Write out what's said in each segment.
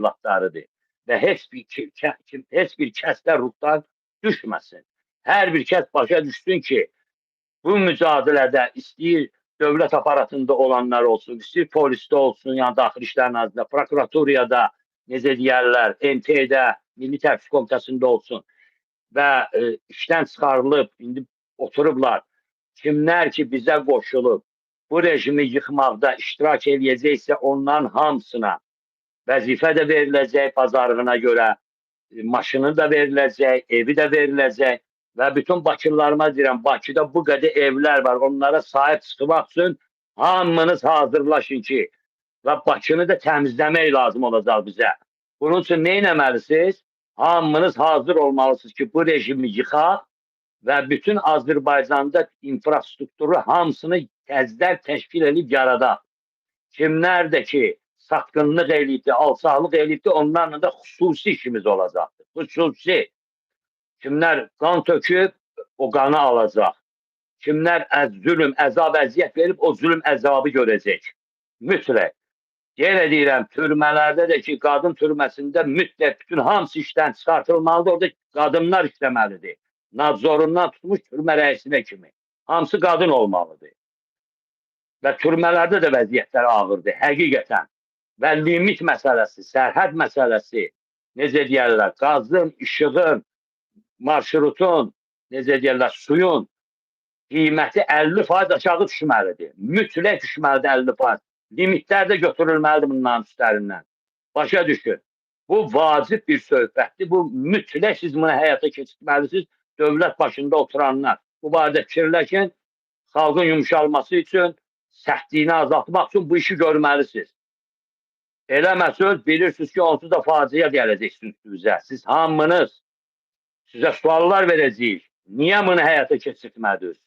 övladlarıdır. Və heç bir kəsdə ruhdan düşməsin. Hər bir kəs başa düşsün ki, bu mücadilədə istəyir dövlət aparatında olanlar olsun, istəyir polisdə olsun, yəni Daxili İşlər Nazirliyində, prokuraturiyada, necə deyərlər, MT-də, Milli Təhlükəsizlik Komitəsində olsun və işdən çıxarılıb, indi oturublar. Kimlər ki bizə qoşulub, bu rejimi yıxmaqda iştirak eləyəcəksə onların hamısına vəzifə də veriləcək bazarlığına görə, maşını da veriləcək, evi də veriləcək və bütün Bakılılarıma deyirəm, Bakıda bu qədər evlər var, onlara sahib çıxmaq üçün hamınız hazırlaşın ki, və Bakını da təmizləmək lazım olacaq bizə. Bunun üçün nə etməlisiniz? Hamınız hazır olmalısınız ki, bu rejimi yıxaq və bütün Azərbaycanda infrastrukturu hamısını təzdən təşkil edib yaradaq. Kimlər də ki, satqınlıq eləyibdir, alçaqlıq eləyibdir, onlarla da xüsusi işimiz olacaqdır. Xüsusi. Kimlər qan töküb, o qanı alacaq. Kimlər zülm, əzab, əziyyət verib, o zülm, əzabı görəcək. Mütləq. Yenə deyirəm, türmələrdə də ki, qadın türməsində mütləq bütün hamısı işdən çıxartılmalıdır, orada qadınlar işləməlidir. Nadzorundan tutmuş türmə rəisinə kimi. Hamısı qadın olmalıdır. Və türmələrdə də vəziyyətlər ağırdır, həqiqətən. Və limit məsələsi, sərhəd məsələsi, necə deyərlər, qazın, işığın, marşrutun, necə deyərlər, suyun qiyməti 50% aşağı düşməlidir. Mütləq düşməlidir 50%. Limitlər də götürülməlidir bunların üstlərindən. Başa düşün. Bu vacib bir söhbətdir. Bu mütləq siz bunu həyata keçirməlisiniz. Dövlət başında oturanlar. Bu barədə fikirləşin. Xalqın yumuşalması üçün, səhtliyini azaltmaq üçün bu işi görməlisiniz. Eləməsəz, bilirsiniz ki, onsuz da faciə gələcəksiniz üstünüzə. Siz hamınız sizə suallar verəcəyik. Niyə bunu həyata keçirtmədiniz?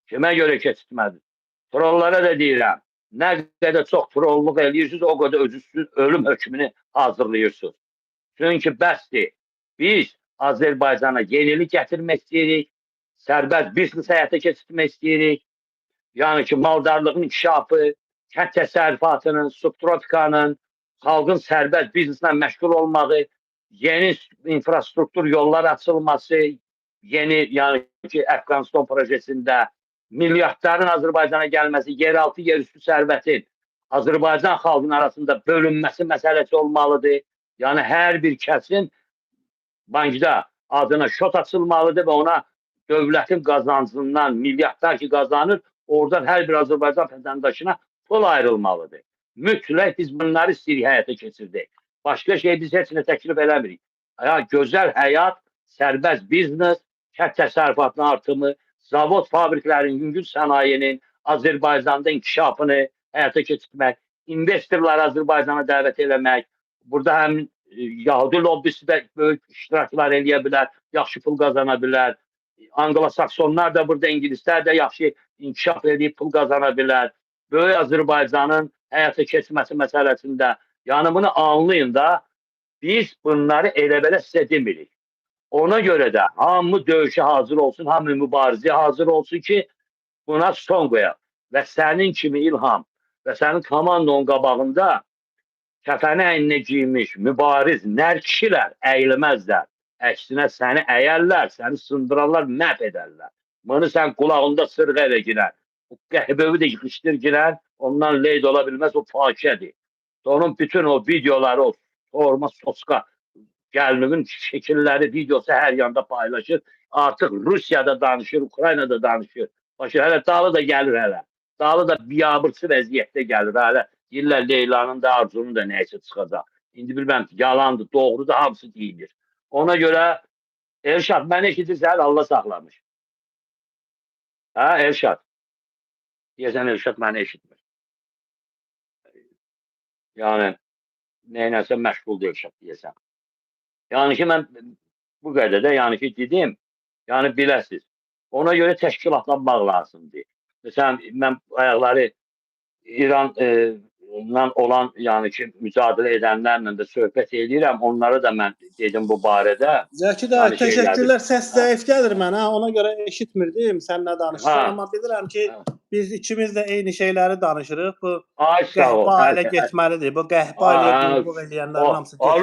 Kimə görə keçirtmədiniz? Trollara da deyirəm. Nə qədər çox trolluq eləyirsiniz, o qədər özünüz ölüm hökmünü hazırlayırsınız. Çünki bəsdir. Biz Azərbaycana yenilik gətirmək istəyirik, sərbəst biznes həyata keçirmək istəyirik. Yəni ki, maldarlığın inkişafı, kənd təsərrüfatının, subtropikanın, xalqın sərbəst bizneslə məşğul olmağı, yeni infrastruktur yollar açılması, yeni, yəni ki, Əfqanistan projesində milyardların Azərbaycana gəlməsi, yeraltı, yerüstü sərvətin Azərbaycan xalqının arasında bölünməsi məsələsi olmalıdır. Yəni, hər bir kəsin bankda adına şot açılmalıdır və ona dövlətin qazancından milyardlar ki qazanır, oradan hər bir Azərbaycan vətəndaşına pul ayrılmalıdır. Mütləq biz bunları istəyirik həyata keçirdik. Başqa şey biz heç nə təklif eləmirik. Gözəl həyat, sərbəst biznes, kənd təsərrüfatının artımı, zavod fabriklərin, yüngül sənayinin Azərbaycanda inkişafını həyata keçirmək, investorları Azərbaycana dəvət eləmək, burada həm Yahudi lobbisi də böyük iştiraklar eləyə bilər, yaxşı pul qazana bilər. Anglo-saksonlar da burada, İngilislər də yaxşı inkişaf edib pul qazana bilər. Böyük Azərbaycanın həyata keçməsi məsələsində, yəni bunu anlayın da, biz bunları elə-belə sizə demirik. Ona görə də hamı döyüşə hazır olsun, hamı mübarizəyə hazır olsun ki, buna son qoyaq. Və sənin kimi İlham və sənin komandanın qabağında kəfəni əyninə giymiş, mübariz, nər kişilər əyilməzlər. Əksinə səni əyərlər, səni sındırarlar, məhv edərlər. Bunu sən qulağında sırğa elə girər. O qəhbəvi də yıxışdır girər, ondan leyd ola bilməz, o faciədir. Onun bütün o videoları, o sorma soska, gəlinin şəkilləri, videosu hər yanda paylaşır. Artıq Rusiyada danışır, Ukraynada danışır. Başa, hələ dalı da gəlir hələ. Dalı da biabırçı vəziyyətdə gəlir hələ. Deyirlər Leylanın da, Arzunun da nəyəsə çıxacaq. İndi bilməm, yalandır, doğrudur, hamısı deyilir. Ona görə Elşad, mən eşidirsən, Allah saxlamış. Hə, Elşad? Deyəsən, Elşad məni eşitmir. Yəni, neynəsə məşğuldur Elşad, deyəsən. Yəni ki, mən bu qədər də, yəni ki, dedim, yəni biləsiz. Ona görə təşkilatlanmaq lazımdır. Məsələn, mən ayaqları İran olan yəni ki, mücadilə edənlərlə də söhbət edirəm. Onlara da mən dedim bu barədə. Zəki dayı, Yəni şeylərdir. təşəkkürlər. Səs zəif gəlir mənə. Ona görə eşitmirdim sən nə danışırsan, Ha. amma bilirəm ki, biz ikimiz də eyni şeyləri danışırıq. Bu Ay sağ ol. qəhvə ilə getməlidir. Bu qəhvə ilə qulluq edənlərin hamısı getməlidir.